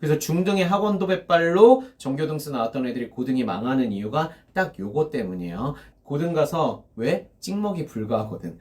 그래서 중등의 학원 도배발로 전교등수 나왔던 애들이 고등이 망하는 이유가 딱 요거 때문이에요. 고등 가서 왜? 찍먹이 불가하거든.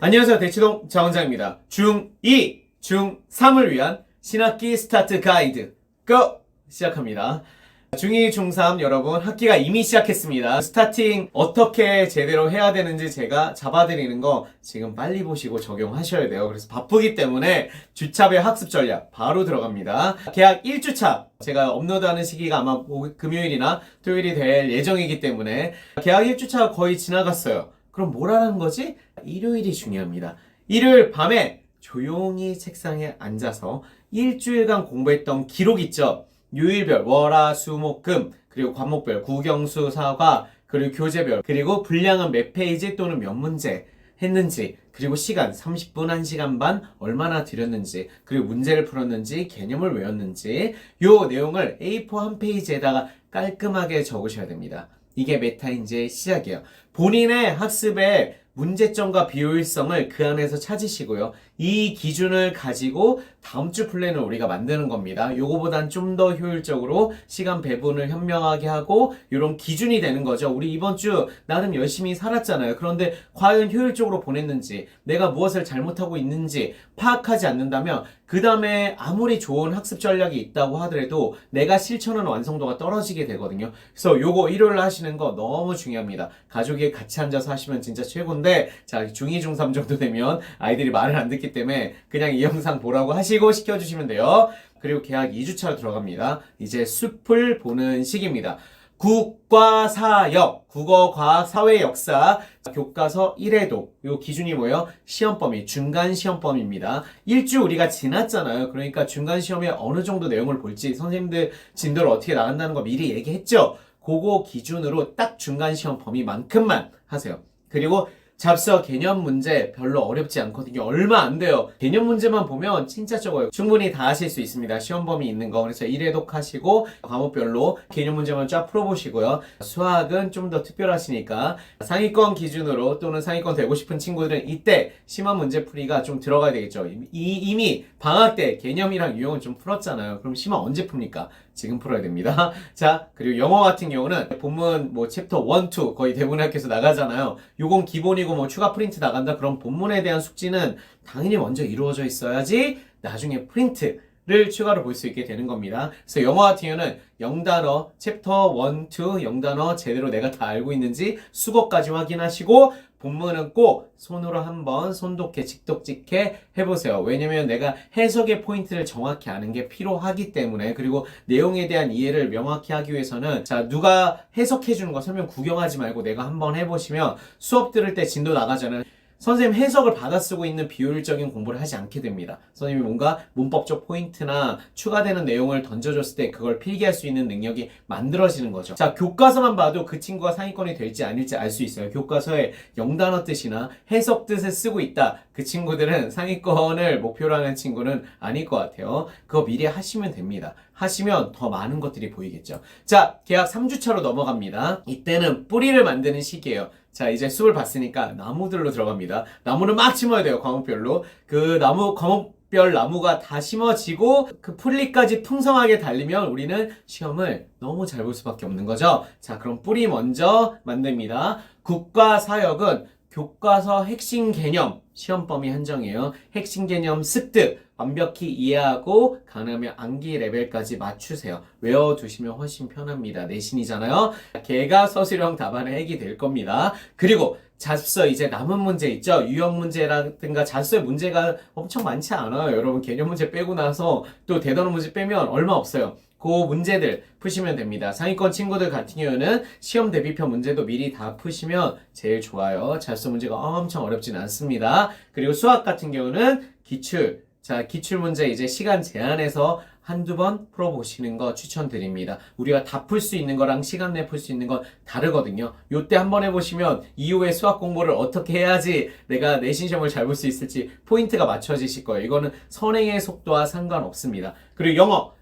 안녕하세요. 대치동 자원장입니다. 중2, 중3을 위한 신학기 스타트 가이드 고! 시작합니다. 중2, 중3 여러분 학기가 이미 시작했습니다. 스타팅 어떻게 제대로 해야 되는지 제가 잡아드리는 거 지금 빨리 보시고 적용하셔야 돼요. 그래서 바쁘기 때문에 주차배 학습 전략 바로 들어갑니다. 개학 1주차 제가 업로드하는 시기가 아마 금요일이나 토요일이 될 예정이기 때문에 개학 1주차가 거의 지나갔어요. 그럼 뭘 하는 거지? 일요일이 중요합니다. 일요일 밤에 조용히 책상에 앉아서 일주일간 공부했던 기록 있죠? 요일별, 월, 화, 수, 목, 금, 그리고 과목별, 국영수, 사과, 그리고 교재별, 그리고 분량은 몇 페이지 또는 몇 문제 했는지, 그리고 시간, 30분, 1시간 반 얼마나 들였는지, 그리고 문제를 풀었는지, 개념을 외웠는지, 요 내용을 A4 한 페이지에다가 깔끔하게 적으셔야 됩니다. 이게 메타인지의 시작이에요. 본인의 학습의 문제점과 비효율성을 그 안에서 찾으시고요. 이 기준을 가지고 다음 주 플랜을 우리가 만드는 겁니다. 요거보단 좀 더 효율적으로 시간 배분을 현명하게 하고 이런 기준이 되는 거죠. 우리 이번 주 나름 열심히 살았잖아요. 그런데 과연 효율적으로 보냈는지, 내가 무엇을 잘못하고 있는지 파악하지 않는다면 그 다음에 아무리 좋은 학습 전략이 있다고 하더라도 내가 실천하는 완성도가 떨어지게 되거든요. 그래서 요거 일요일 하시는 거 너무 중요합니다. 가족이 같이 앉아서 하시면 진짜 최고인데, 자, 중2, 중3 정도 되면 아이들이 말을 안 듣기 때문에 그냥 이 영상 보라고 하시고 시켜주시면 돼요. 그리고 개학 2주차로 들어갑니다. 이제 숲을 보는 시기입니다. 국과 사역, 국어, 과학, 사회, 역사, 교과서 1회독. 요 기준이 뭐예요? 시험 범위, 중간 시험 범위입니다. 일주 우리가 지났잖아요. 그러니까 중간 시험에 어느 정도 내용을 볼지 선생님들 진도를 어떻게 나간다는 거 미리 얘기했죠? 그거 기준으로 딱 중간 시험 범위만큼만 하세요. 그리고 잡서 개념 문제 별로 어렵지 않거든요. 얼마 안 돼요. 개념 문제만 보면 진짜 적어요. 충분히 다 하실 수 있습니다. 시험 범위 있는 거. 그래서 1회독 하시고 과목별로 개념 문제만 쫙 풀어보시고요. 수학은 좀 더 특별하시니까 상위권 기준으로 또는 상위권 되고 싶은 친구들은 이때 심한 문제 풀이가 좀 들어가야 되겠죠. 이미 방학 때 개념이랑 유형은 좀 풀었잖아요. 그럼 심한 언제 풉니까? 지금 풀어야 됩니다. 자, 그리고 영어 같은 경우는 본문 뭐 챕터 1, 2 거의 대부분 학교에서 나가잖아요. 요건 기본이고 뭐 추가 프린트 나간다. 그럼 본문에 대한 숙지는 당연히 먼저 이루어져 있어야지 나중에 프린트를 추가로 볼 수 있게 되는 겁니다. 그래서 영어 같은 경우는 영단어 챕터 1, 2 영단어 제대로 내가 다 알고 있는지 수거까지 확인하시고 본문은 꼭 손으로 한번 손독해 직독직해 해보세요. 왜냐면 내가 해석의 포인트를 정확히 아는 게 필요하기 때문에. 그리고 내용에 대한 이해를 명확히 하기 위해서는 자, 누가 해석해주는 거 설명 구경하지 말고 내가 한번 해보시면 수업 들을 때 진도 나가잖아요. 선생님 해석을 받아 쓰고 있는 비효율적인 공부를 하지 않게 됩니다. 선생님이 뭔가 문법적 포인트나 추가되는 내용을 던져줬을 때 그걸 필기할 수 있는 능력이 만들어지는 거죠. 자, 교과서만 봐도 그 친구가 상위권이 될지 아닐지 알 수 있어요. 교과서에 영단어 뜻이나 해석 뜻을 쓰고 있다. 그 친구들은 상위권을 목표로 하는 친구는 아닐 것 같아요. 그거 미리 하시면 됩니다. 하시면 더 많은 것들이 보이겠죠. 자, 개학 3주차로 넘어갑니다. 이때는 뿌리를 만드는 시기예요. 자, 이제 숲을 봤으니까 나무들로 들어갑니다. 나무를 막 심어야 돼요, 과목별로. 그 과목별 나무가 다 심어지고 그 풀리까지 풍성하게 달리면 우리는 시험을 너무 잘 볼 수밖에 없는 거죠. 자, 그럼 뿌리 먼저 만듭니다. 국과 사역은 교과서 핵심 개념, 시험 범위 한정이에요. 핵심 개념 습득 완벽히 이해하고 가능하면 암기 레벨까지 맞추세요. 외워두시면 훨씬 편합니다. 내신이잖아요. 개가 서술형 답안의 핵이 될 겁니다. 그리고 잡서 이제 남은 문제 있죠. 유형 문제라든가 잡서의 문제가 엄청 많지 않아요. 여러분 개념 문제 빼고 나서 또 대단원 문제 빼면 얼마 없어요. 그 문제들 푸시면 됩니다. 상위권 친구들 같은 경우는 시험 대비편 문제도 미리 다 푸시면 제일 좋아요. 잡서 문제가 엄청 어렵진 않습니다. 그리고 수학 같은 경우는 기출. 자, 기출 문제 이제 시간 제한해서 한두 번 풀어보시는 거 추천드립니다. 우리가 다 풀 수 있는 거랑 시간 내에 풀 수 있는 건 다르거든요. 요때 한번 해보시면 이후에 수학 공부를 어떻게 해야지 내가 내신 시험을 잘 볼 수 있을지 포인트가 맞춰지실 거예요. 이거는 선행의 속도와 상관없습니다. 그리고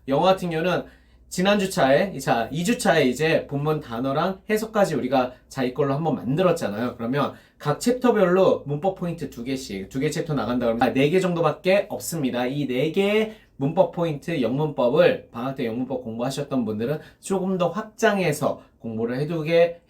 영어 같은 경우는 지난 주차에, 자, 2주차에 이제 본문 단어랑 해석까지 우리가 자기 걸로 한번 만들었잖아요. 그러면 각 챕터별로 문법 포인트 2개씩, 2개 챕터 나간다 그러면 4개 정도밖에 없습니다. 이 4개의 문법 포인트 영문법을 방학 때 영문법 공부하셨던 분들은 조금 더 확장해서 공부를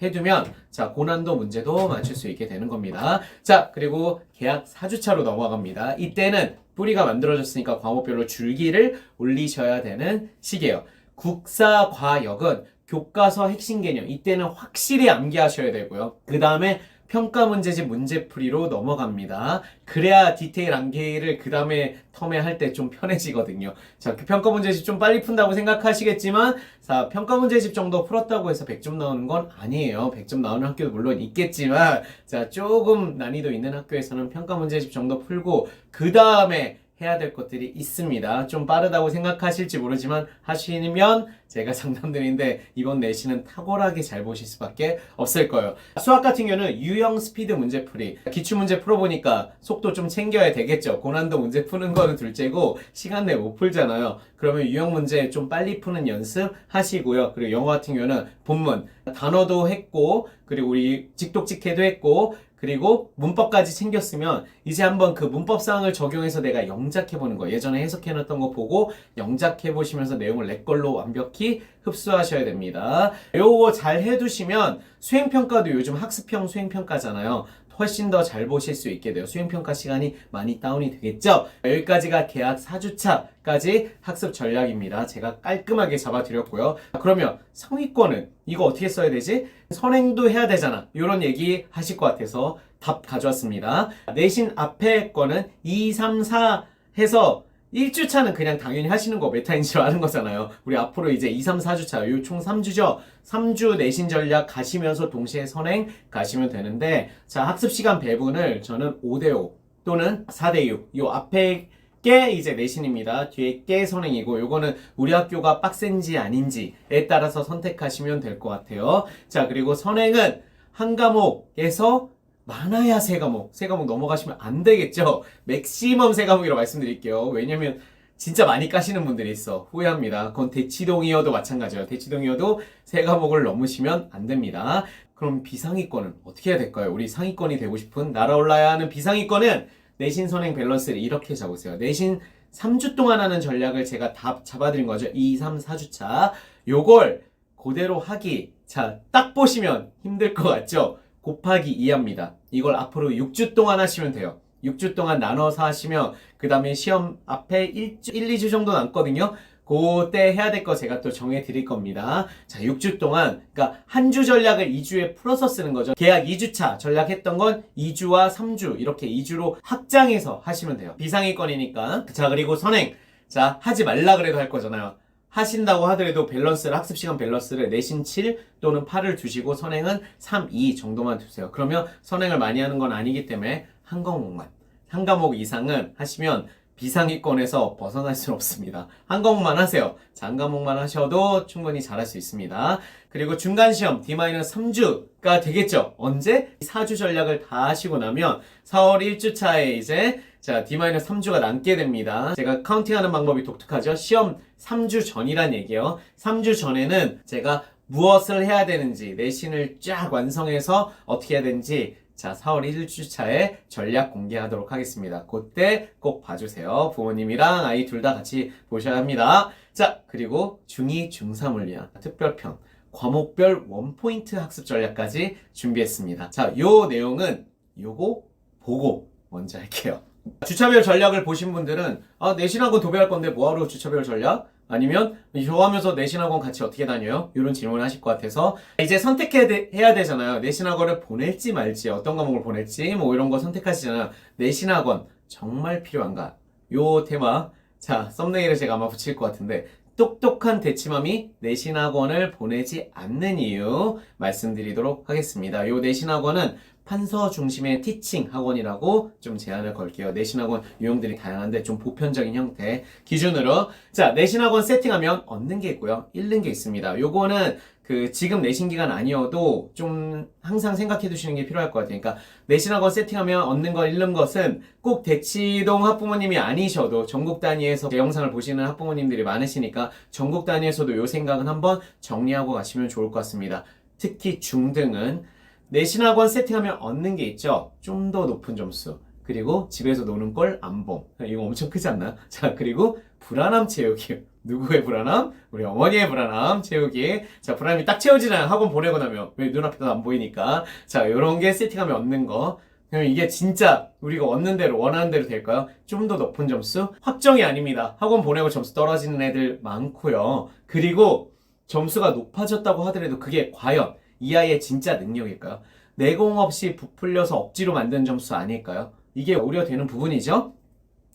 해두면 자, 고난도 문제도 맞출 수 있게 되는 겁니다. 자, 그리고 계약 4주차로 넘어갑니다. 이때는 뿌리가 만들어졌으니까 과목별로 줄기를 올리셔야 되는 시기예요. 국사, 과역은 교과서 핵심 개념, 이때는 확실히 암기하셔야 되고요. 그 다음에 평가 문제집 문제풀이로 넘어갑니다. 그래야 디테일 암기를 그 다음에 텀에 할 때 좀 편해지거든요. 자, 그 평가 문제집 좀 빨리 푼다고 생각하시겠지만, 자, 평가 문제집 정도 풀었다고 해서 100점 나오는 건 아니에요. 100점 나오는 학교도 물론 있겠지만, 자, 조금 난이도 있는 학교에서는 평가 문제집 정도 풀고, 그 다음에 해야 될 것들이 있습니다. 좀 빠르다고 생각하실지 모르지만 하시면 제가 장담드리는데 이번 내신은 탁월하게 잘 보실 수밖에 없을 거예요. 수학 같은 경우는 유형 스피드 문제풀이, 기출문제 풀어보니까 속도 좀 챙겨야 되겠죠. 고난도 문제 푸는 거는 둘째고 시간 내에 못 풀잖아요. 그러면 유형 문제 좀 빨리 푸는 연습 하시고요. 그리고 영어 같은 경우는 본문 단어도 했고, 그리고 우리 직독직해도 했고, 그리고 문법까지 챙겼으면 이제 한번 그 문법 사항을 적용해서 내가 영작해보는 거, 예전에 해석해놨던 거 보고 영작해보시면서 내용을 내 걸로 완벽히 흡수하셔야 됩니다. 요거 잘 해두시면 수행평가도 요즘 학습형 수행평가잖아요. 훨씬 더 잘 보실 수 있게 돼요. 수행평가 시간이 많이 다운이 되겠죠? 여기까지가 계약 4주차까지 학습 전략입니다. 제가 깔끔하게 잡아드렸고요. 그러면 상위권은 이거 어떻게 써야 되지? 선행도 해야 되잖아. 이런 얘기 하실 것 같아서 답 가져왔습니다. 내신 앞에 거는 2, 3, 4 해서 1주차는 그냥 당연히 하시는 거 메타인지로 하는 거잖아요. 우리 앞으로 이제 2, 3, 4주차, 요 총 3주죠. 3주 내신 전략 가시면서 동시에 선행 가시면 되는데, 자, 학습 시간 배분을 저는 5대5 또는 4대6, 요 앞에 게 이제 내신입니다. 뒤에 게 선행이고, 요거는 우리 학교가 빡센지 아닌지에 따라서 선택하시면 될 것 같아요. 자, 그리고 선행은 한 과목에서 많아야 세 과목 넘어가시면 안 되겠죠. 맥시멈 세 과목이라고 말씀드릴게요. 왜냐면 진짜 많이 까시는 분들이 있어. 후회합니다. 그건 대치동이어도 마찬가지예요. 대치동이어도 세 과목을 넘으시면 안 됩니다. 그럼 비상위권은 어떻게 해야 될까요? 우리 상위권이 되고 싶은, 날아올라야 하는 비상위권은 내신 선행 밸런스를 이렇게 잡으세요. 내신 3주 동안 하는 전략을 제가 다 잡아드린 거죠. 2, 3, 4주차. 요걸 그대로 하기. 자, 딱 보시면 힘들 것 같죠? 곱하기 2합니다. 이걸 앞으로 6주 동안 하시면 돼요. 6주 동안 나눠서 하시면 그 다음에 시험 앞에 1, 2주 정도 남거든요. 그때 해야 될 거 제가 또 정해 드릴 겁니다. 자, 6주 동안, 그러니까 한 주 전략을 2주에 풀어서 쓰는 거죠. 계약 2주차 전략했던 건 2주와 3주 이렇게 2주로 확장해서 하시면 돼요. 비상위권이니까. 자, 그리고 선행. 자, 하지 말라 그래도 할 거잖아요. 하신다고 하더라도 밸런스를, 학습시간 밸런스를 내신 7 또는 8을 두시고 선행은 3, 2 정도만 두세요. 그러면 선행을 많이 하는 건 아니기 때문에 한 과목만, 한 과목 이상은 하시면 비상위권에서 벗어날 수는 없습니다. 한 과목만 하세요. 자, 한 과목만 하셔도 충분히 잘할 수 있습니다. 그리고 중간시험 D-3주가 되겠죠. 언제? 4주 전략을 다 하시고 나면 4월 1주차에 이제 자, D-3주가 남게 됩니다. 제가 카운팅하는 방법이 독특하죠. 시험 3주 전이란 얘기예요. 3주 전에는 제가 무엇을 해야 되는지, 내신을 쫙 완성해서 어떻게 해야 되는지, 자, 4월 1주차에 전략 공개하도록 하겠습니다. 그때 꼭 봐주세요. 부모님이랑 아이 둘 다 같이 보셔야 합니다. 자, 그리고 중2, 중3을 위한 특별편, 과목별 원포인트 학습 전략까지 준비했습니다. 자, 요 내용은 요거 보고 먼저 할게요. 주차별 전략을 보신 분들은 내신학원 도배할 건데 뭐하러 주차별 전략? 아니면 좋아하면서 내신학원 같이 어떻게 다녀요? 이런 질문을 하실 것 같아서 이제 선택해야 되잖아요. 내신학원을 보낼지 말지, 어떤 과목을 보낼지 뭐 이런 거 선택하시잖아요. 내신학원 정말 필요한가? 요 테마, 자, 썸네일에 제가 아마 붙일 것 같은데, 똑똑한 대치맘이 내신학원을 보내지 않는 이유 말씀드리도록 하겠습니다. 요 내신학원은 판서 중심의 티칭 학원이라고 좀 제안을 걸게요. 내신학원 유형들이 다양한데 좀 보편적인 형태 기준으로. 자, 내신학원 세팅하면 얻는 게 있고요, 잃는 게 있습니다. 요거는 그 지금 내신 기간 아니어도 좀 항상 생각해 두시는 게 필요할 것 같아요. 그러니까 내신학원 세팅하면 얻는 거 잃는 것은 꼭 대치동 학부모님이 아니셔도 전국 단위에서 제 영상을 보시는 학부모님들이 많으시니까 전국 단위에서도 요 생각은 한번 정리하고 가시면 좋을 것 같습니다. 특히 중등은 내신학원 세팅하면 얻는 게 있죠. 좀 더 높은 점수. 그리고 집에서 노는 걸 안 봄. 이거 엄청 크지 않나? 자, 그리고 불안함 채우기. 누구의 불안함? 우리 어머니의 불안함 채우기. 자, 불안함이 딱 채워지나요? 학원 보내고 나면. 왜 눈앞에도 안 보이니까. 자, 요런 게 세팅하면 얻는 거. 그럼 이게 진짜 우리가 얻는 대로 원하는 대로 될까요? 좀 더 높은 점수? 확정이 아닙니다. 학원 보내고 점수 떨어지는 애들 많고요. 그리고 점수가 높아졌다고 하더라도 그게 과연 이 아이의 진짜 능력일까요? 내공 없이 부풀려서 억지로 만든 점수 아닐까요? 이게 우려되는 부분이죠.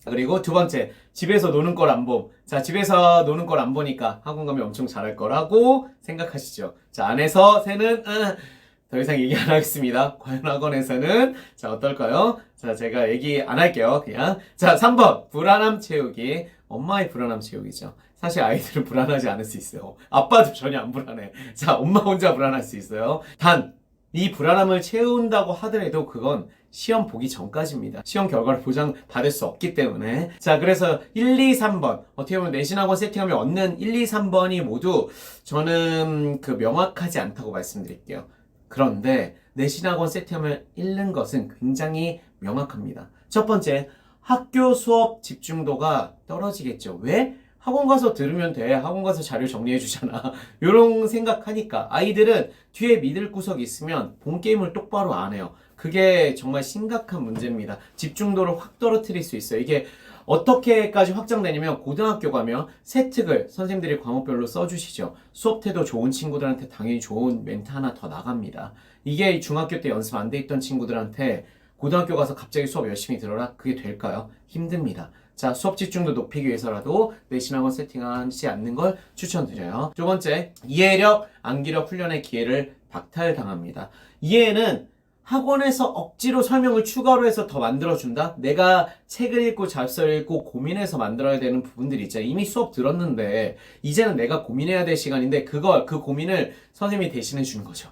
그리고 두 번째, 집에서 노는 걸 안 봄. 자, 집에서 노는 걸 안 보니까 학원 가면 엄청 잘할 거라고 생각하시죠. 자, 안에서 새는 더 이상 얘기 안 하겠습니다. 과연 학원에서는 자, 어떨까요? 자, 제가 얘기 안 할게요. 그냥. 자, 3번 불안함 채우기. 엄마의 불안함 채우기죠. 사실 아이들은 불안하지 않을 수 있어요. 아빠도 전혀 안 불안해. 자, 엄마 혼자 불안할 수 있어요. 단 이 불안함을 채운다고 하더라도 그건 시험 보기 전까지입니다. 시험 결과를 보장받을 수 없기 때문에. 자, 그래서 1, 2, 3번. 어떻게 보면 내신학원 세팅하면 얻는 1, 2, 3번이 모두 저는 명확하지 않다고 말씀드릴게요. 그런데 내신학원 세팅하면 잃는 것은 굉장히 명확합니다. 첫 번째, 학교 수업 집중도가 떨어지겠죠. 왜? 학원 가서 들으면 돼. 학원 가서 자료 정리해 주잖아. 요런 생각하니까 아이들은 뒤에 믿을 구석이 있으면 본 게임을 똑바로 안 해요. 그게 정말 심각한 문제입니다. 집중도를 확 떨어뜨릴 수 있어요. 이게 어떻게까지 확장되냐면 고등학교 가면 세특을 선생님들이 과목별로 써주시죠. 수업 태도 좋은 친구들한테 당연히 좋은 멘트 하나 더 나갑니다. 이게 중학교 때 연습 안 돼 있던 친구들한테 고등학교 가서 갑자기 수업 열심히 들어라? 그게 될까요? 힘듭니다. 자, 수업 집중도 높이기 위해서라도 내신학원 세팅하지 않는 걸 추천드려요. 두 번째, 이해력, 암기력 훈련의 기회를 박탈당합니다. 이해는 학원에서 억지로 설명을 추가로 해서 더 만들어준다? 내가 책을 읽고 잡서를 읽고 고민해서 만들어야 되는 부분들이 있잖아요. 이미 수업 들었는데 이제는 내가 고민해야 될 시간인데 그 고민을 선생님이 대신해 주는 거죠.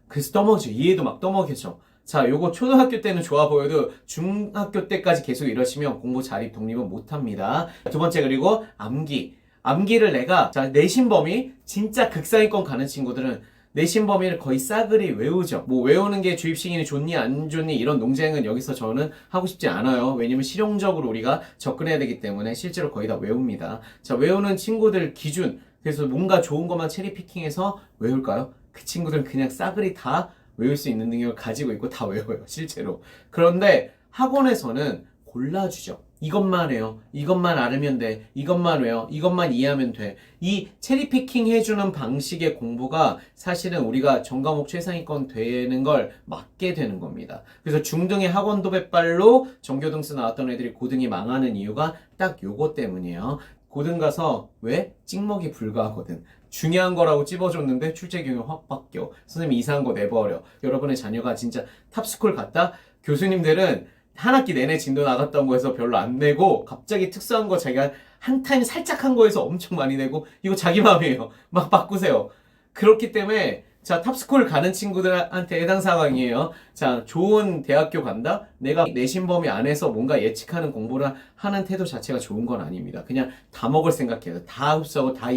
그래서 떠먹죠. 이해도 막 떠먹여져. 자, 요거 초등학교 때는 좋아 보여도 중학교 때까지 계속 이러시면 공부 자립 독립은 못합니다. 두 번째, 그리고 암기. 암기를 내가, 자, 내신 범위, 진짜 극상위권 가는 친구들은 내신 범위를 거의 싸그리 외우죠. 뭐 외우는 게 주입식이니 좋니 안 좋니 이런 논쟁은 여기서 저는 하고 싶지 않아요. 왜냐면 실용적으로 우리가 접근해야 되기 때문에 실제로 거의 다 외웁니다. 자, 외우는 친구들 기준. 그래서 뭔가 좋은 것만 체리피킹해서 외울까요? 그 친구들은 그냥 싸그리 다 외울 수 있는 능력을 가지고 있고 다 외워요, 실제로. 그런데 학원에서는 골라주죠. 이것만 해요. 이것만 알으면 돼. 이것만 외워. 이것만 이해하면 돼. 이 체리피킹 해주는 방식의 공부가 사실은 우리가 전과목 최상위권 되는 걸 막게 되는 겁니다. 그래서 중등의 학원 도배발로 전교등수 나왔던 애들이 고등이 망하는 이유가 딱 요거 때문이에요. 고등 가서 왜? 찍먹이 불가하거든. 중요한 거라고 찝어줬는데 출제 경향 확 바뀌어. 선생님이 이상한 거 내버려. 여러분의 자녀가 진짜 탑스쿨 갔다? 교수님들은 한 학기 내내 진도 나갔던 거에서 별로 안 내고 갑자기 특수한 거 자기가 한 타임 살짝 한 거에서 엄청 많이 내고 이거 자기 마음이에요. 막 바꾸세요. 그렇기 때문에 자, 탑스쿨 가는 친구들한테 해당 상황이에요. 자, 좋은 대학교 간다? 내가 내신 범위 안에서 뭔가 예측하는 공부를 하는 태도 자체가 좋은 건 아닙니다. 그냥 다 먹을 생각해요. 다 흡수하고 다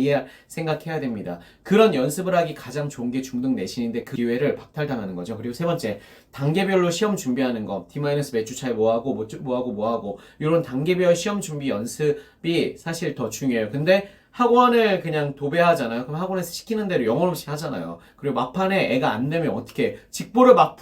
생각해야 됩니다. 그런 연습을 하기 가장 좋은 게 중등 내신인데 그 기회를 박탈당하는 거죠. 그리고 세 번째, 단계별로 시험 준비하는 거. D- 몇 주 차에 뭐하고 이런 단계별 시험 준비 연습이 사실 더 중요해요. 근데 학원을 그냥 도배하잖아요. 그럼 학원에서 시키는 대로 영혼 없이 하잖아요. 그리고 막판에 애가 안 되면 어떻게 직보를 막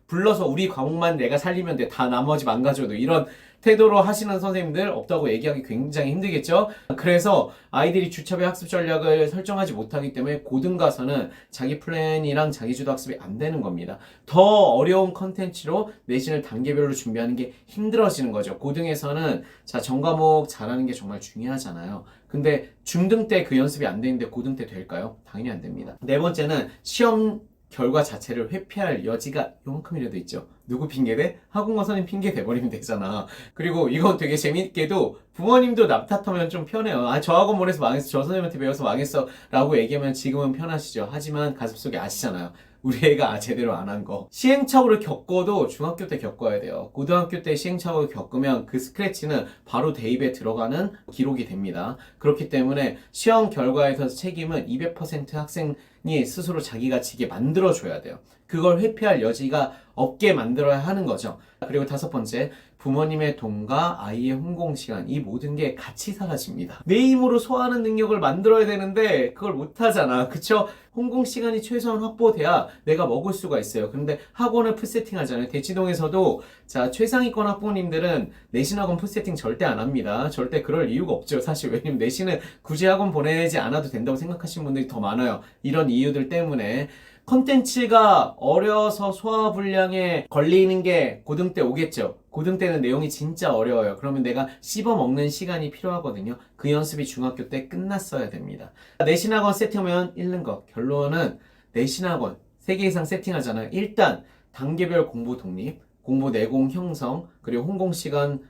불러서 우리 과목만 내가 살리면 돼. 다 나머지 망가져도 이런 태도로 하시는 선생님들 없다고 얘기하기 굉장히 힘들겠죠. 그래서 아이들이 주차배 학습 전략을 설정하지 못하기 때문에 고등 가서는 자기 플랜이랑 자기 주도 학습이 안 되는 겁니다. 더 어려운 컨텐츠로 내신을 단계별로 준비하는 게 힘들어지는 거죠. 고등에서는 자, 전과목 잘하는 게 정말 중요하잖아요. 근데 중등 때 그 연습이 안 되는데 고등 때 될까요? 당연히 안 됩니다. 네 번째는 시험 결과 자체를 회피할 여지가 요만큼이라도 있죠. 누구 핑계대? 학원과 선생님 핑계 대버리면 되잖아. 그리고 이건 되게 재밌게도 부모님도 남 탓하면 좀 편해요. 아, 저 학원 보내서 망했어. 저 선생님한테 배워서 망했어. 라고 얘기하면 지금은 편하시죠. 하지만 가슴속에 아시잖아요. 우리 애가 제대로 안 한 거. 시행착오를 겪어도 중학교 때 겪어야 돼요. 고등학교 때 시행착오를 겪으면 그 스크래치는 바로 대입에 들어가는 기록이 됩니다. 그렇기 때문에 시험 결과에서 책임은 200% 학생이 스스로 자기가 지게 만들어줘야 돼요. 그걸 회피할 여지가 없게 만들어야 하는 거죠. 그리고 5번째, 부모님의 돈과 아이의 혼공시간, 이 모든 게 같이 사라집니다. 내 힘으로 소화하는 능력을 만들어야 되는데 그걸 못하잖아. 그쵸? 혼공시간이 최소한 확보돼야 내가 먹을 수가 있어요. 그런데 학원을 풀세팅 하잖아요. 대치동에서도 자, 최상위권 학부모님들은 내신학원 풀세팅 절대 안 합니다. 절대 그럴 이유가 없죠. 사실 왜냐면 내신은 굳이 학원 보내지 않아도 된다고 생각하시는 분들이 더 많아요. 이런 이유들 때문에. 컨텐츠가 어려서 소화불량에 걸리는 게 고등 때 오겠죠. 고등 때는 내용이 진짜 어려워요. 그러면 내가 씹어먹는 시간이 필요하거든요. 그 연습이 중학교 때 끝났어야 됩니다. 내신학원 세팅하면 잃는 거. 결론은 내신학원 3개 이상 세팅하잖아요. 일단 단계별 공부 독립, 공부 내공 형성, 그리고 혼공시간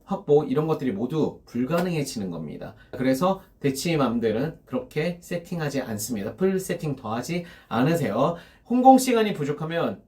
확보, 이런 것들이 모두 불가능해지는 겁니다. 그래서 대치맘들은 그렇게 세팅하지 않습니다. 풀 세팅 더하지 않으세요. 혼공 시간이 부족하면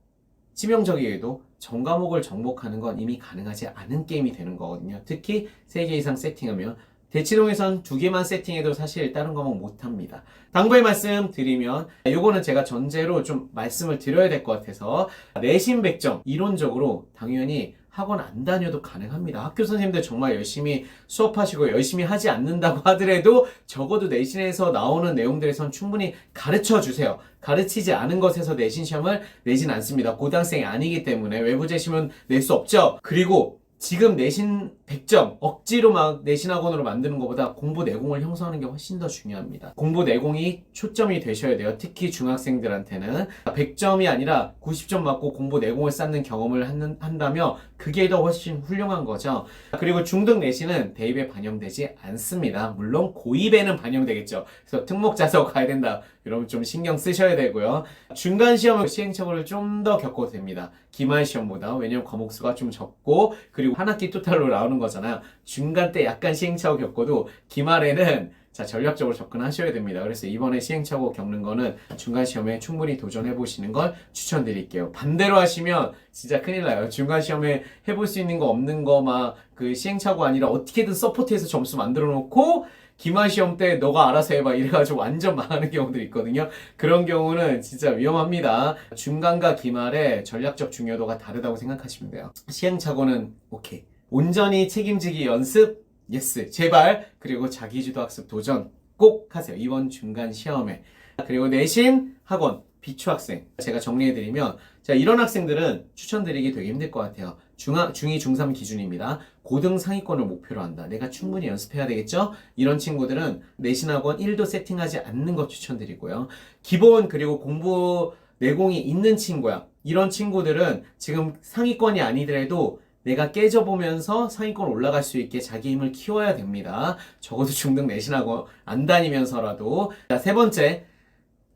치명적이게도 전 과목을 정복하는 건 이미 가능하지 않은 게임이 되는 거거든요. 특히 3개 이상 세팅하면. 대치동에선 2개만 세팅해도 사실 다른 과목 못합니다. 당부의 말씀 드리면 요거는 제가 전제로 좀 말씀을 드려야 될 것 같아서 내신 100점 이론적으로 당연히 학원 안 다녀도 가능합니다. 학교 선생님들 정말 열심히 수업하시고 열심히 하지 않는다고 하더라도 적어도 내신에서 나오는 내용들에선 충분히 가르쳐 주세요. 가르치지 않은 것에서 내신 시험을 내진 않습니다. 고등학생이 아니기 때문에 외부 재시험은 낼 수 없죠. 그리고 지금 내신 100점 억지로 막 내신학원으로 만드는 것보다 공부 내공을 형성하는 게 훨씬 더 중요합니다. 공부 내공이 초점이 되셔야 돼요. 특히 중학생들한테는 100점이 아니라 90점 맞고 공부 내공을 쌓는 경험을 한다면 그게 더 훨씬 훌륭한 거죠. 그리고 중등 내신은 대입에 반영되지 않습니다. 물론 고입에는 반영되겠죠. 그래서 특목자서 가야 된다. 여러분 좀 신경 쓰셔야 되고요. 중간 시험은 시행착오를 좀 더 겪어도 됩니다. 기말 시험보다. 왜냐면 과목 수가 좀 적고 그리고 한 학기 토탈로 나오는 거잖아요. 중간 때 약간 시행착오 겪어도 기말에는 자, 전략적으로 접근하셔야 됩니다. 그래서 이번에 시행착오 겪는 거는 중간 시험에 충분히 도전해 보시는 걸 추천드릴게요. 반대로 하시면 진짜 큰일 나요. 중간 시험에 해볼 수 있는 거 없는 거 막 그 시행착오 아니라 어떻게든 서포트해서 점수 만들어 놓고 기말 시험 때 너가 알아서 해봐 이래가지고 완전 망하는 경우들이 있거든요. 그런 경우는 진짜 위험합니다. 중간과 기말의 전략적 중요도가 다르다고 생각하시면 돼요. 시행착오는 오케이. 온전히 책임지기 연습 예스 제발. 그리고 자기주도 학습 도전 꼭 하세요. 이번 중간 시험에. 그리고 내신 학원 비추학생 제가 정리해드리면 자, 이런 학생들은 추천드리기 되게 힘들 것 같아요. 중2, 중3 기준입니다. 고등 상위권을 목표로 한다. 내가 충분히 연습해야 되겠죠? 이런 친구들은 내신학원 1도 세팅하지 않는 것 추천드리고요. 기본 그리고 공부 내공이 있는 친구야. 이런 친구들은 지금 상위권이 아니더라도 내가 깨져보면서 상위권 올라갈 수 있게 자기 힘을 키워야 됩니다. 적어도 중등 내신학원 안 다니면서라도. 자, 3번째.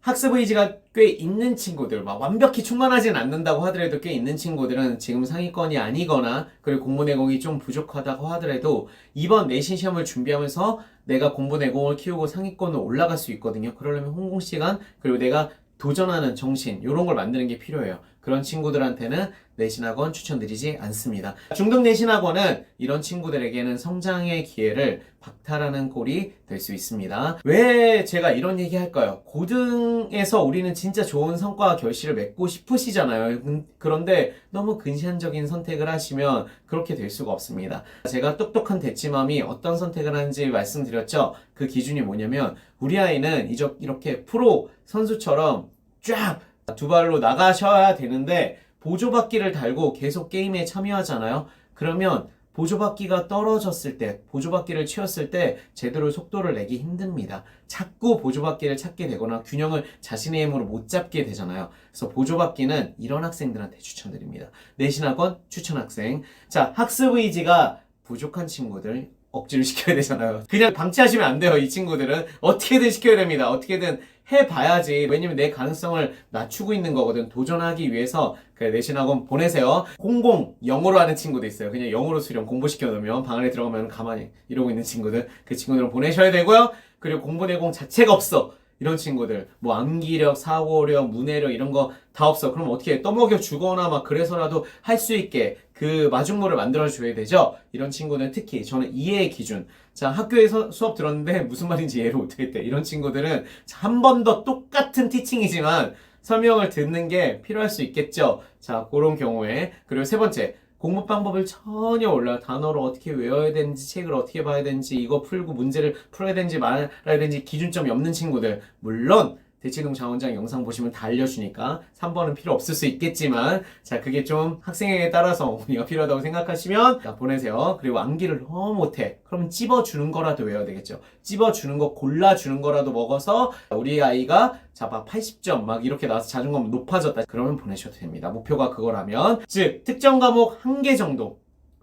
학습 의지가 꽤 있는 친구들, 막 완벽히 충만하진 않는다고 하더라도 꽤 있는 친구들은 지금 상위권이 아니거나 그리고 공부 내공이 좀 부족하다고 하더라도 이번 내신 시험을 준비하면서 내가 공부 내공을 키우고 상위권으로 올라갈 수 있거든요. 그러려면 홍공 시간 그리고 내가 도전하는 정신 이런 걸 만드는 게 필요해요. 그런 친구들한테는 내신학원 추천드리지 않습니다. 중등 내신학원은 이런 친구들에게는 성장의 기회를 박탈하는 꼴이 될 수 있습니다. 왜 제가 이런 얘기 할까요? 고등에서 우리는 진짜 좋은 성과와 결실을 맺고 싶으시잖아요. 그런데 너무 근시안적인 선택을 하시면 그렇게 될 수가 없습니다. 제가 똑똑한 대치맘이 어떤 선택을 하는지 말씀드렸죠? 그 기준이 뭐냐면 우리 아이는 이렇게 프로 선수처럼 쫙 두 발로 나가셔야 되는데 보조바퀴를 달고 계속 게임에 참여하잖아요. 그러면 보조바퀴가 떨어졌을 때, 보조바퀴를 치웠을 때 제대로 속도를 내기 힘듭니다. 자꾸 보조바퀴를 찾게 되거나 균형을 자신의 힘으로 못 잡게 되잖아요. 그래서 보조바퀴는 이런 학생들한테 추천드립니다. 내신학원 추천 학생. 자, 학습 의지가 부족한 친구들 억지로 시켜야 되잖아요. 그냥 방치하시면 안 돼요. 이 친구들은 어떻게든 시켜야 됩니다. 어떻게든 해봐야지. 왜냐면 내 가능성을 낮추고 있는 거거든. 도전하기 위해서. 그래, 내신학원 보내세요. 공공 영어로 하는 친구도 있어요. 그냥 영어로 수련 공부시켜 놓으면 방 안에 들어가면 가만히 이러고 있는 친구들, 그 친구들은 보내셔야 되고요. 그리고 공부 내공 자체가 없어, 이런 친구들, 뭐 암기력, 사고력, 문해력 이런 거 다 없어. 그럼 어떻게 해? 떠먹여 주거나 막 그래서라도 할 수 있게 그 마중물을 만들어 줘야 되죠. 이런 친구는 특히 저는 이해의 기준. 자, 학교에서 수업 들었는데 무슨 말인지 이해를 못했대. 이런 친구들은 한 번 더 똑같은 티칭이지만 설명을 듣는 게 필요할 수 있겠죠. 자, 그런 경우에. 그리고 세 번째, 공부 방법을 전혀 몰라요. 단어를 어떻게 외워야 되는지, 책을 어떻게 봐야 되는지, 이거 풀고 문제를 풀어야 되는지 말아야 되는지 기준점이 없는 친구들. 물론 대치동 장원장 영상 보시면 다 알려주니까 3번은 필요 없을 수 있겠지만, 자, 그게 좀 학생에게 따라서 어머니가 필요하다고 생각하시면 자, 보내세요. 그리고 암기를 너무 못해. 그럼 찝어주는 거라도 외워야 되겠죠. 찝어주는 거, 골라주는 거라도 먹어서 우리 아이가 자, 막 80점 막 이렇게 나와서 자존감 높아졌다. 그러면 보내셔도 됩니다. 목표가 그거라면. 즉, 특정 과목 1개 정도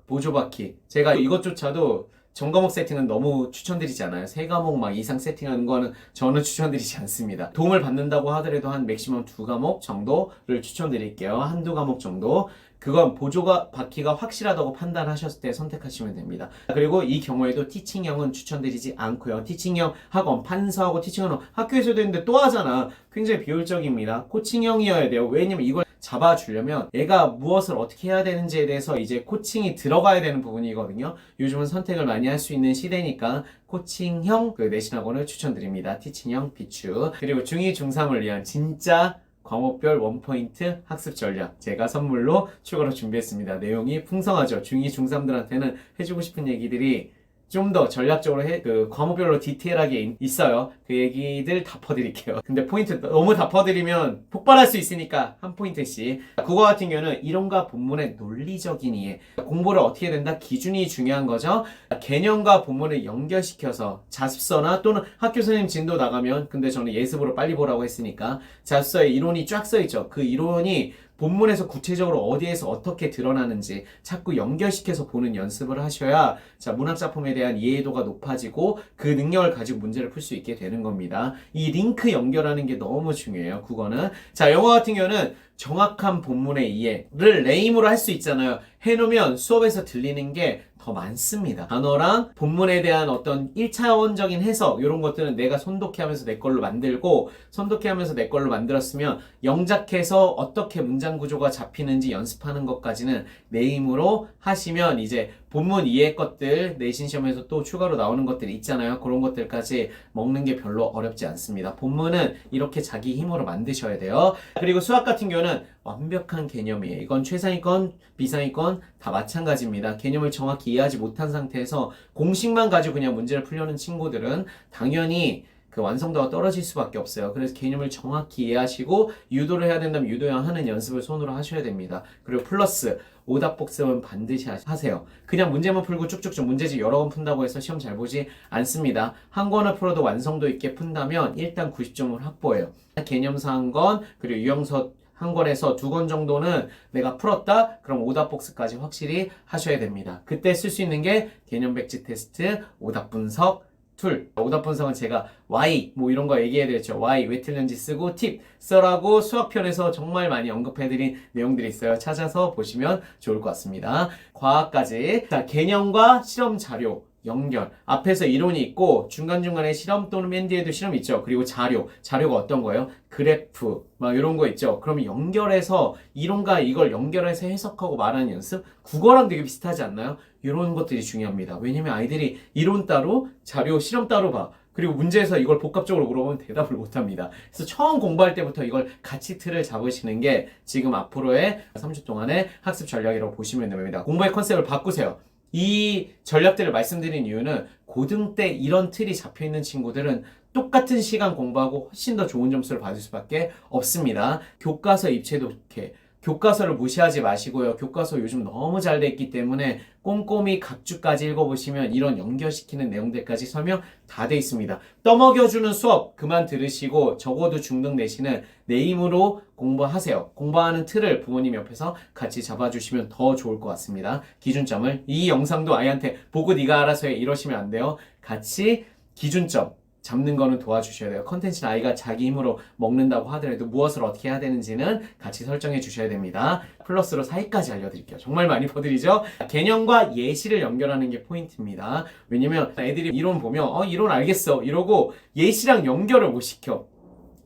보조받기. 제가 이것조차도 전과목 세팅은 너무 추천드리지 않아요. 3과목 막 이상 세팅하는 거는 저는 추천드리지 않습니다. 도움을 받는다고 하더라도 한 맥시멈 2과목 정도를 추천드릴게요. 한두 과목 정도. 그건 보조가 받기가 확실하다고 판단하셨을 때 선택하시면 됩니다. 그리고 이 경우에도 티칭형은 추천드리지 않고요. 티칭형 학원, 판서하고 티칭형은 학교에서도 했는데 또 하잖아. 굉장히 비효율적입니다. 코칭형이어야 돼요. 왜냐면 이걸 잡아주려면 얘가 무엇을 어떻게 해야 되는지에 대해서 이제 코칭이 들어가야 되는 부분이거든요. 요즘은 선택을 많이 할 수 있는 시대니까 코칭형 그 내신학원을 추천드립니다. 티칭형 비추. 그리고 중2, 중3을 위한 진짜 과목별 원포인트 학습 전략 제가 선물로 추가로 준비했습니다. 내용이 풍성하죠. 중2, 중3들한테는 해주고 싶은 얘기들이 좀 더 전략적으로 그 과목별로 디테일하게 있어요. 그 얘기들 다 퍼드릴게요. 근데 포인트 너무 다 퍼드리면 폭발할 수 있으니까 한 포인트씩. 국어 같은 경우는 이론과 본문의 논리적인 이해, 공부를 어떻게 된다 기준이 중요한 거죠. 개념과 본문을 연결시켜서 자습서나 또는 학교 선생님 진도 나가면, 근데 저는 예습으로 빨리 보라고 했으니까 자습서에 이론이 쫙 써있죠. 그 이론이 본문에서 구체적으로 어디에서 어떻게 드러나는지 자꾸 연결시켜서 보는 연습을 하셔야 자, 문학작품에 대한 이해도가 높아지고 그 능력을 가지고 문제를 풀 수 있게 되는 겁니다. 이 링크 연결하는 게 너무 중요해요. 국어는. 자, 영어 같은 경우는 정확한 본문의 이해를 네임으로 할 수 있잖아요. 해놓으면 수업에서 들리는 게 더 많습니다. 단어랑 본문에 대한 어떤 1차원적인 해석, 이런 것들은 내가 손독해 하면서 내 걸로 만들고, 손독해 하면서 내 걸로 만들었으면 영작해서 어떻게 문장 구조가 잡히는지 연습하는 것까지는 네임으로 하시면 이제 본문 이해 것들, 내신 시험에서 또 추가로 나오는 것들이 있잖아요. 그런 것들까지 먹는 게 별로 어렵지 않습니다. 본문은 이렇게 자기 힘으로 만드셔야 돼요. 그리고 수학 같은 경우는 완벽한 개념이에요. 이건 최상위권, 비상위권 다 마찬가지입니다. 개념을 정확히 이해하지 못한 상태에서 공식만 가지고 그냥 문제를 풀려는 친구들은 당연히 그 완성도가 떨어질 수밖에 없어요. 그래서 개념을 정확히 이해하시고 유도를 해야 된다면 유도형 하는 연습을 손으로 하셔야 됩니다. 그리고 플러스 오답 복습은 반드시 하세요. 그냥 문제만 풀고 쭉쭉쭉 문제집 여러 번 푼다고 해서 시험 잘 보지 않습니다. 한 권을 풀어도 완성도 있게 푼다면 일단 90점을 확보해요. 개념사 한 권, 그리고 유형서 한 권에서 2권 정도는 내가 풀었다? 그럼 오답 복습까지 확실히 하셔야 됩니다. 그때 쓸 수 있는 게 개념 백지 테스트, 오답 분석, 툴. 오답 분석은 제가 Y 뭐 이런 거 얘기해드렸죠. Y 왜 틀렸는지 쓰고 팁 써라고 수학편에서 정말 많이 언급해드린 내용들이 있어요. 찾아서 보시면 좋을 것 같습니다. 과학까지. 자, 개념과 실험 자료 연결. 앞에서 이론이 있고 중간중간에 실험 또는 맨 뒤에도 실험이 있죠. 그리고 자료가 어떤 거예요? 그래프 막 이런 거 있죠. 그러면 연결해서 이론과 이걸 연결해서 해석하고 말하는 연습, 국어랑 되게 비슷하지 않나요? 이런 것들이 중요합니다. 왜냐면 아이들이 이론 따로 자료 실험 따로 봐. 그리고 문제에서 이걸 복합적으로 물어보면 대답을 못합니다. 그래서 처음 공부할 때부터 이걸 같이 틀을 잡으시는 게 지금 앞으로의 3주 동안의 학습 전략이라고 보시면 됩니다. 공부의 컨셉을 바꾸세요. 이 전략들을 말씀드린 이유는 고등 때 이런 틀이 잡혀있는 친구들은 똑같은 시간 공부하고 훨씬 더 좋은 점수를 받을 수밖에 없습니다. 교과서 입체도 좋게. 교과서를 무시하지 마시고요. 교과서 요즘 너무 잘 돼 있기 때문에 꼼꼼히 각 주까지 읽어보시면 이런 연결시키는 내용들까지 설명 다 돼 있습니다. 떠먹여주는 수업 그만 들으시고 적어도 중등 내신은 내 힘으로 공부하세요. 공부하는 틀을 부모님 옆에서 같이 잡아주시면 더 좋을 것 같습니다. 기준점을 이 영상도 아이한테 보고 네가 알아서 해 이러시면 안 돼요. 같이 기준점 잡는 거는 도와주셔야 돼요. 컨텐츠는 아이가 자기 힘으로 먹는다고 하더라도 무엇을 어떻게 해야 되는지는 같이 설정해 주셔야 됩니다. 플러스로 사이까지 알려드릴게요. 정말 많이 보드리죠? 개념과 예시를 연결하는 게 포인트입니다. 왜냐면 애들이 이론 보면 이론 알겠어 이러고 예시랑 연결을 못 시켜.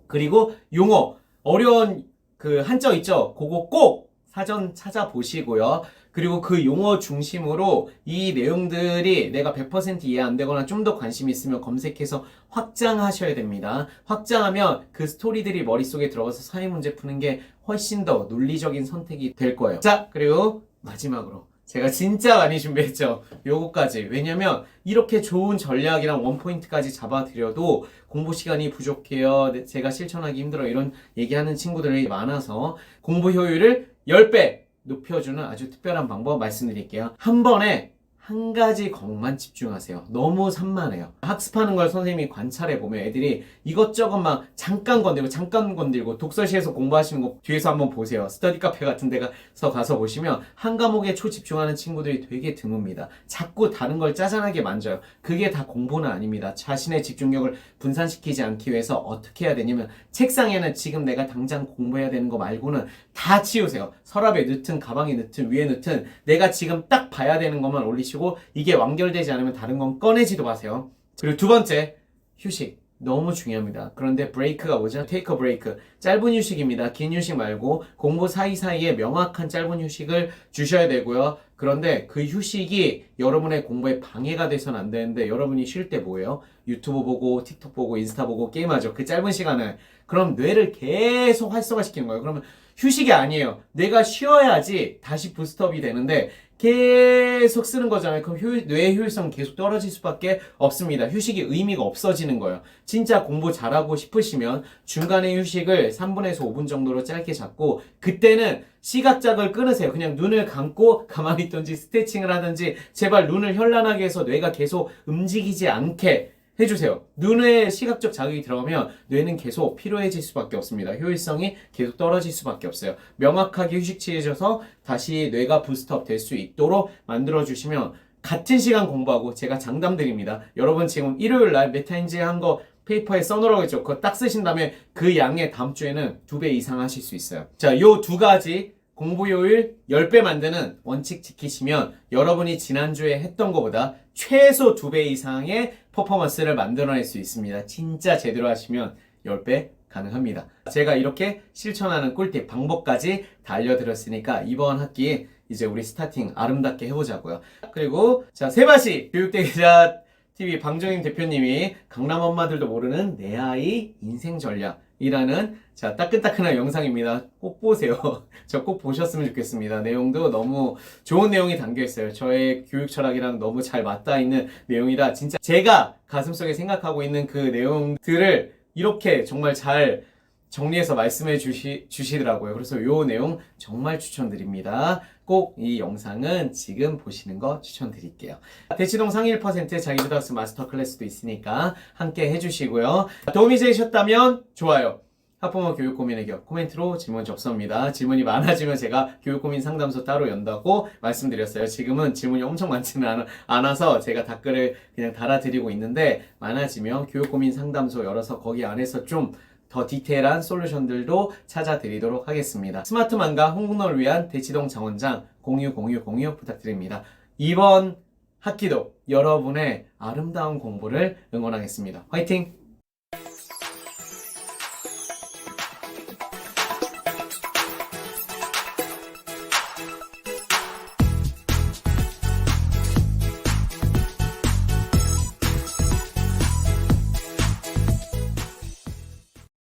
그리고 용어 어려운 그 한자 있죠? 그거 꼭 사전 찾아보시고요. 그리고 그 용어 중심으로 이 내용들이 내가 100% 이해 안 되거나 좀 더 관심이 있으면 검색해서 확장하셔야 됩니다. 확장하면 그 스토리들이 머릿속에 들어가서 사회 문제 푸는 게 훨씬 더 논리적인 선택이 될 거예요. 자, 그리고 마지막으로 제가 진짜 많이 준비했죠. 요거까지. 왜냐면 이렇게 좋은 전략이랑 원포인트까지 잡아드려도 공부 시간이 부족해요. 제가 실천하기 힘들어. 이런 얘기하는 친구들이 많아서 공부 효율을 10배 높여주는 아주 특별한 방법 말씀드릴게요. 한 번에 한 가지 것만 집중하세요. 너무 산만해요. 학습하는 걸 선생님이 관찰해보면 애들이 이것저것 막 잠깐 건들고 독서실에서 공부하시는 거 뒤에서 한번 보세요. 스터디 카페 같은 데서 가서 보시면 한 과목에 초집중하는 친구들이 되게 드뭅니다. 자꾸 다른 걸 짜잔하게 만져요. 그게 다 공부는 아닙니다. 자신의 집중력을 분산시키지 않기 위해서 어떻게 해야 되냐면 책상에는 지금 내가 당장 공부해야 되는 거 말고는 다 치우세요. 서랍에 넣든 가방에 넣든 위에 넣든 내가 지금 딱 봐야 되는 것만 올리시고 이게 완결되지 않으면 다른 건 꺼내지도 마세요. 그리고 두 번째, 휴식. 너무 중요합니다. 그런데 브레이크가 뭐죠? 테이크 브레이크. 짧은 휴식입니다. 긴 휴식 말고 공부 사이사이에 명확한 짧은 휴식을 주셔야 되고요. 그런데 그 휴식이 여러분의 공부에 방해가 돼서는 안 되는데 여러분이 쉴 때 뭐예요? 유튜브 보고 틱톡 보고 인스타 보고 게임하죠. 그 짧은 시간을. 그럼 뇌를 계속 활성화시키는 거예요. 그러면 휴식이 아니에요. 내가 쉬어야지 다시 부스트업이 되는데 계속 쓰는 거잖아요. 그럼 뇌의 효율성은 계속 떨어질 수밖에 없습니다. 휴식이 의미가 없어지는 거예요. 진짜 공부 잘하고 싶으시면 중간에 휴식을 3분에서 5분 정도로 짧게 잡고 그때는 시각작을 끊으세요. 그냥 눈을 감고 가만히 있든지 스트레칭을 하든지 제발 눈을 현란하게 해서 뇌가 계속 움직이지 않게 해주세요. 눈에 시각적 자극이 들어가면 뇌는 계속 피로해질 수밖에 없습니다. 효율성이 계속 떨어질 수밖에 없어요. 명확하게 휴식 취해져서 다시 뇌가 부스트업 될 수 있도록 만들어주시면 같은 시간 공부하고 제가 장담 드립니다. 여러분 지금 일요일날 메타인지 한 거 페이퍼에 써놓으라고 했죠. 그거 딱 쓰신 다음에 그 양의 다음 주에는 2배 이상 하실 수 있어요. 자, 요 두 가지 공부 효율 10배 만드는 원칙 지키시면 여러분이 지난주에 했던 것보다 최소 2배 이상의 퍼포먼스를 만들어낼 수 있습니다. 진짜 제대로 하시면 10배 가능합니다. 제가 이렇게 실천하는 꿀팁, 방법까지 다 알려드렸으니까 이번 학기에 이제 우리 스타팅 아름답게 해보자고요. 그리고 자, 세바시 교육대기자 TV 방정임 대표님이 강남 엄마들도 모르는 내 아이 인생 전략이라는 자 따끈따끈한 영상입니다. 꼭 보세요. 저 꼭 보셨으면 좋겠습니다. 내용도 너무 좋은 내용이 담겨있어요. 저의 교육 철학이랑 너무 잘 맞닿아 있는 내용이라 진짜 제가 가슴속에 생각하고 있는 그 내용들을 이렇게 정말 잘 정리해서 말씀해 주시더라고요. 그래서 요 내용 정말 추천드립니다. 꼭 이 영상은 지금 보시는 거 추천드릴게요. 대치동 상위 1% 자기주도학습 마스터 클래스도 있으니까 함께 해주시고요. 도움이 되셨다면 좋아요. 학부모 교육 고민 해결 코멘트로 질문 접수합니다. 질문이 많아지면 제가 교육 고민 상담소 따로 연다고 말씀드렸어요. 지금은 질문이 엄청 많지는 않아서 제가 댓글을 그냥 달아드리고 있는데 많아지면 교육 고민 상담소 열어서 거기 안에서 좀 더 디테일한 솔루션들도 찾아드리도록 하겠습니다. 스마트 망가 홍콩노를 위한 대치동 장원장 공유 부탁드립니다. 이번 학기도 여러분의 아름다운 공부를 응원하겠습니다. 화이팅!